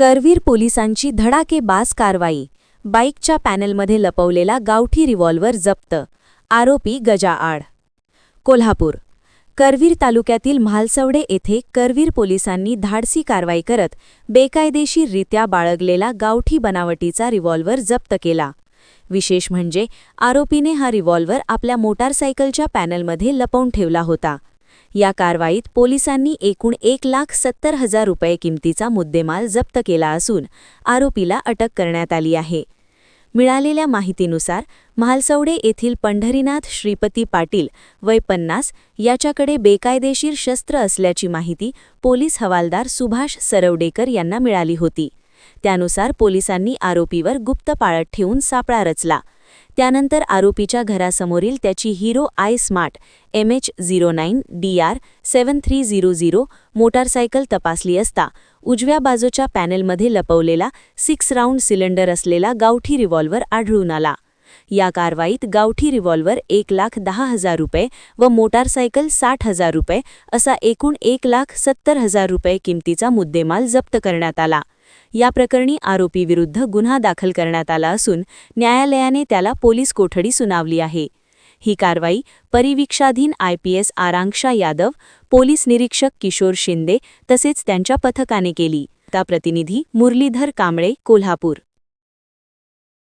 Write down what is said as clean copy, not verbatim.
करवीर पोलिसांची धडाकेबाज कारवाई. बाईकच्या पॅनेलमध्ये लपवलेला गावठी रिव्हॉल्वर जप्त. आरोपी गजाआड. कोल्हापूर. करवीर तालुक्यातील म्हालसवडे येथे करवीर पोलिसांनी धाडसी कारवाई करत बेकायदेशीररित्या बाळगलेला गावठी बनावटीचा रिव्हॉल्वर जप्त केला. विशेष म्हणजे आरोपीने हा रिव्हॉल्वर आपल्या मोटारसायकलच्या पॅनेलमध्ये लपवून ठेवला होता. या कारवाईत पोलिसांनी एकूण 1,70,000 रुपये किमतीचा मुद्देमाल जप्त केला असून आरोपीला अटक करण्यात आली आहे. मिळालेल्या माहितीनुसार म्हालसवडे येथील पंढरीनाथ श्रीपती पाटील वय 50 याच्याकडे बेकायदेशीर शस्त्र असल्याची माहिती पोलीस हवालदार सुभाष सरवडेकर यांना मिळाली होती. त्यानुसार पोलिसांनी आरोपीवर गुप्त पाळत ठेवून सापळा रचला. त्यानंतर आरोपीच्या घरासमोरील त्याची hero I smart MH09 DR 7300 motorcycle तपासली असता उजव्या बाजूच्या पॅनेलमध्ये लपवलेला 6 राऊंड सिलेंडर असलेला गावठी रिव्हॉल्वर आढळून आला. या कारवाईत गावठी रिव्हॉल्वर 1,10,000 रुपये व मोटारसायकल 60,000 रुपये असा एकूण 1,70,000 रुपये किमतीचा मुद्देमाल जप्त करण्यात आला. या प्रकरणी आरोपीविरुद्ध गुन्हा दाखल करण्यात आला असून न्यायालयाने त्याला पोलीस कोठडी सुनावली आहे. ही कारवाई परिवीक्षाधीन IPS आरांक्षा यादव, पोलीस निरीक्षक किशोर शिंदे तसेच त्यांच्या पथकाने केली. प्रतिनिधी मुरलीधर कांबळे, कोल्हापूर.